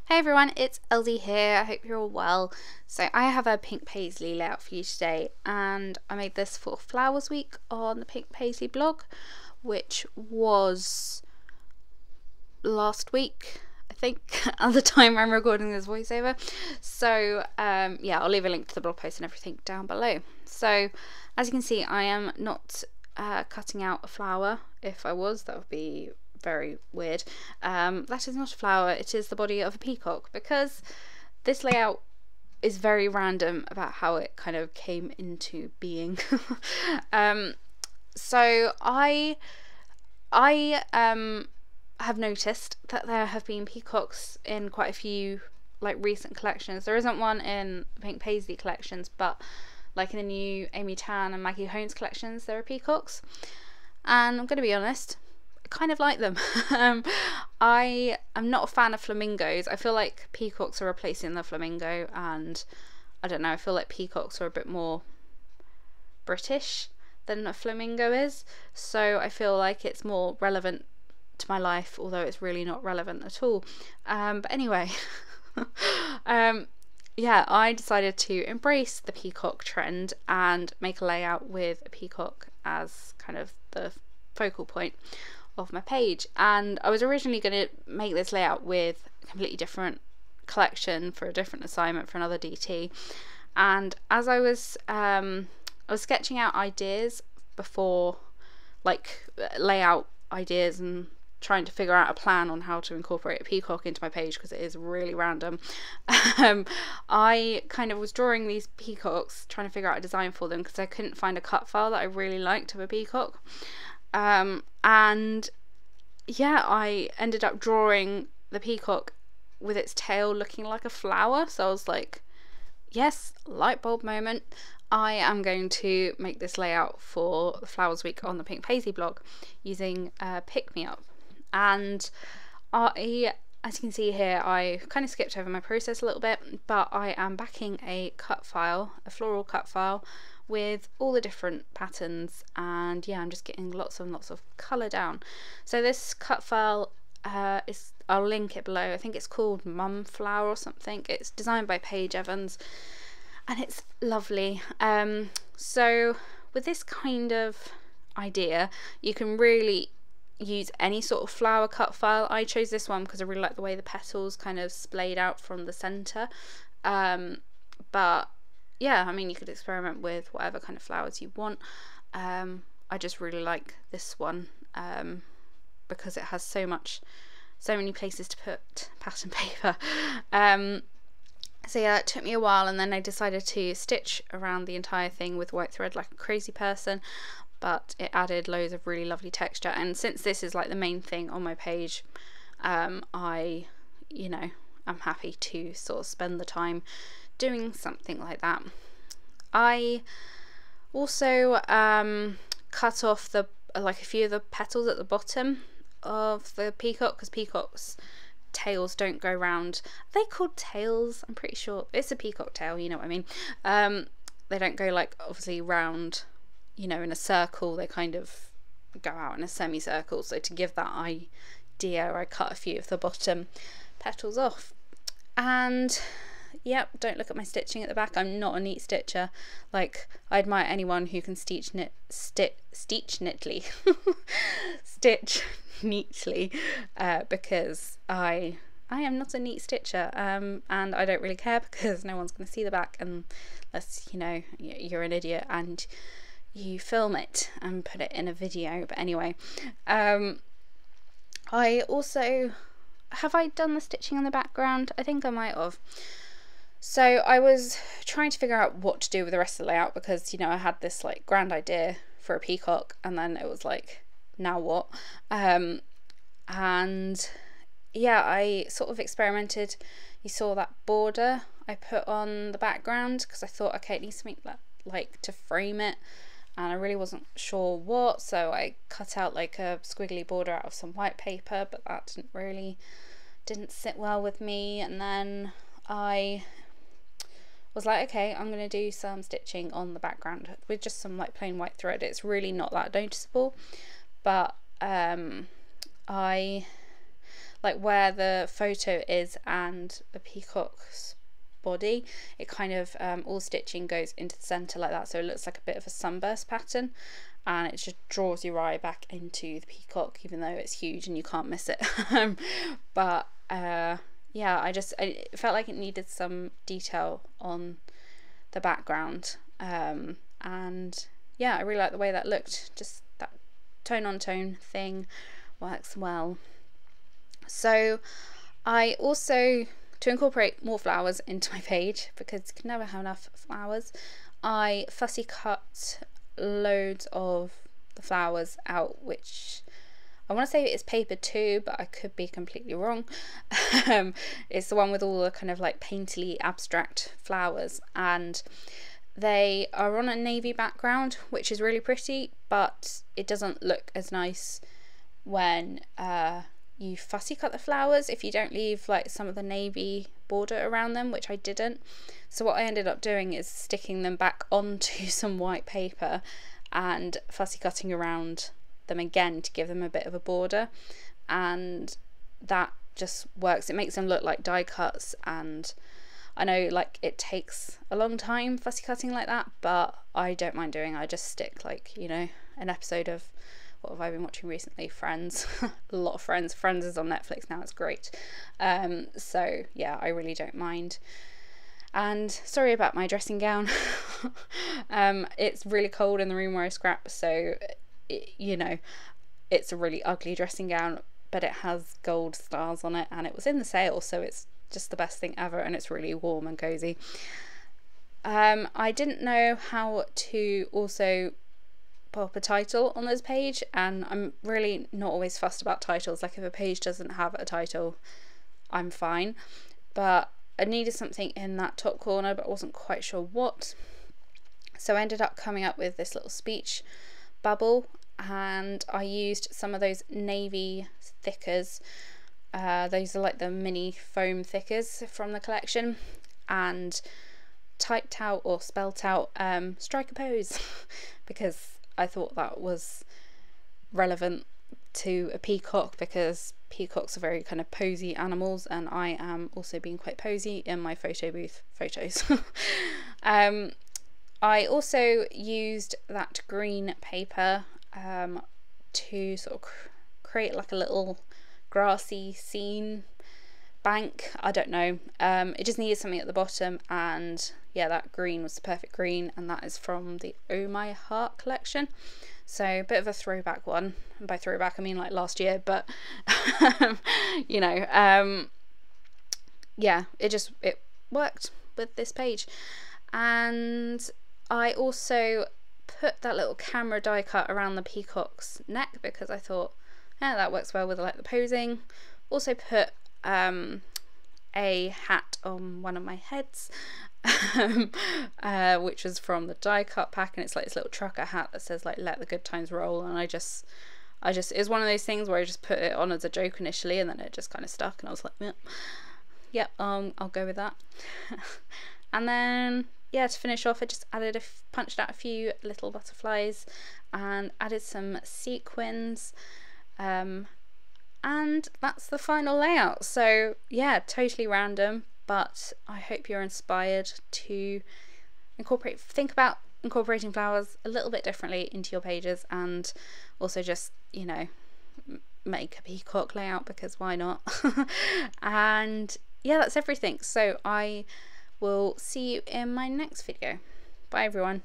Hey everyone, it's Elsie here. I hope you're all well. So I have a pink paisley layout for you today, and I made this for Flowers Week on the Pink Paisley blog, which was last week, I think, at the time I'm recording this voiceover. So yeah, I'll leave a link to the blog post and everything down below. So as you can see, I am not cutting out a flower. If I was, that would be very weird. That is not a flower, it is the body of a peacock, because this layout is very random about how it kind of came into being. So I have noticed that there have been peacocks in quite a few like recent collections. There isn't one in the Pink Paisley collections, but like in the new Amy Tan and Maggie Holmes collections there are peacocks, and I'm going to be honest, kind of like them. I am not a fan of flamingos. I feel like peacocks are replacing the flamingo, and I don't know, I feel like peacocks are a bit more British than a flamingo is, so I feel like it's more relevant to my life, although it's really not relevant at all. But anyway, yeah, I decided to embrace the peacock trend and make a layout with a peacock as kind of the focal point of my page. And I was originally going to make this layout with a completely different collection for a different assignment for another DT, and as I was sketching out ideas before, like layout ideas, and trying to figure out a plan on how to incorporate a peacock into my page because it is really random. I kind of was drawing these peacocks, trying to figure out a design for them, because I couldn't find a cut file that I really liked of a peacock. And yeah, I ended up drawing the peacock with its tail looking like a flower, so I was like, yes, light bulb moment, I am going to make this layout for the Flowers Week on the Pink Paisley blog using Pick Me Up. And as you can see here, I kind of skipped over my process a little bit, but I am backing a cut file, a floral cut file, with all the different patterns, and yeah, I'm just getting lots and lots of colour down. So this cut file is, I'll link it below, I think it's called Mum Flower or something. It's designed by Paige Evans and it's lovely. So with this kind of idea, you can really use any sort of flower cut file. I chose this one because I really like the way the petals kind of splayed out from the centre, but yeah, I mean, you could experiment with whatever kind of flowers you want. I just really like this one because it has so many places to put pattern paper. So yeah, it took me a while, and then I decided to stitch around the entire thing with white thread like a crazy person, but it added loads of really lovely texture. And since this is like the main thing on my page, I, you know, I'm happy to sort of spend the time doing something like that. I also cut off the like a few of the petals at the bottom of the peacock, because peacocks' tails don't go round. Are they called tails? I'm pretty sure it's a peacock tail, you know what I mean. They don't go like obviously round, you know, in a circle. They kind of go out in a semicircle, so to give that idea, I cut a few of the bottom petals off. And yep, don't look at my stitching at the back. I'm not a neat stitcher. Like, I admire anyone who can stitch neatly because I am not a neat stitcher, and I don't really care, because no one's going to see the back unless, you know, you're an idiot and you film it and put it in a video. But anyway, I also, have I done the stitching on the background? I think I might have. So I was trying to figure out what to do with the rest of the layout, because, you know, I had this like grand idea for a peacock, and then it was like, now what? And yeah, I sort of experimented. You saw that border I put on the background because I thought, okay, it needs something like to frame it, and I really wasn't sure what, so I cut out like a squiggly border out of some white paper, but that didn't sit well with me. And then I was like, okay, I'm going to do some stitching on the background with just some like plain white thread. It's really not that noticeable, but I like where the photo is and the peacock's body, it kind of all stitching goes into the center like that, so it looks like a bit of a sunburst pattern, and it just draws your eye back into the peacock, even though it's huge and you can't miss it. But yeah, I felt like it needed some detail on the background, and yeah, I really like the way that looked. Just that tone on tone thing works well. So I also, to incorporate more flowers into my page, because you can never have enough flowers, I fussy cut loads of the flowers out, which I want to say it's paper 2, but I could be completely wrong. It's the one with all the kind of like painterly abstract flowers, and they are on a navy background, which is really pretty, but it doesn't look as nice when you fussy cut the flowers if you don't leave like some of the navy border around them, which I didn't. So what I ended up doing is sticking them back onto some white paper and fussy cutting around them again to give them a bit of a border, and that just works. It makes them look like die cuts, and I know like it takes a long time fussy cutting like that, but I don't mind doing it. I just stick like, you know, an episode of, what have I been watching recently? Friends. A lot of Friends. Friends is on Netflix now, it's great. So yeah, I really don't mind. And sorry about my dressing gown. It's really cold in the room where I scrap, so you know, it's a really ugly dressing gown, but it has gold stars on it, and it was in the sale, so it's just the best thing ever, and it's really warm and cozy. I didn't know how to also pop a title on this page, and I'm really not always fussed about titles. Like if a page doesn't have a title, I'm fine, but I needed something in that top corner, but I wasn't quite sure what, so I ended up coming up with this little speech bubble, and I used some of those navy thickers. Those are like the mini foam thickers from the collection, and typed out or spelt out strike a pose because I thought that was relevant to a peacock, because peacocks are very kind of posy animals, and I am also being quite posy in my photo booth photos. I also used that green paper to sort of create like a little grassy scene bank. I don't know, it just needed something at the bottom, and yeah, that green was the perfect green, and that is from the Oh My Heart collection, so a bit of a throwback one, and by throwback I mean like last year, but you know, yeah, it worked with this page. And I also put that little camera die cut around the peacock's neck because I thought, yeah, that works well with like the posing. Also put a hat on one of my heads, which was from the die cut pack, and it's like this little trucker hat that says like let the good times roll, and I just it's one of those things where I just put it on as a joke initially, and then it just kind of stuck, and I was like, yep, I'll go with that. And then yeah, to finish off, I just added punched out a few little butterflies and added some sequins, and that's the final layout. So yeah, totally random, but I hope you're inspired to think about incorporating flowers a little bit differently into your pages, and also just, you know, make a peacock layout, because why not? And yeah, that's everything. So I will see you in my next video. Bye everyone.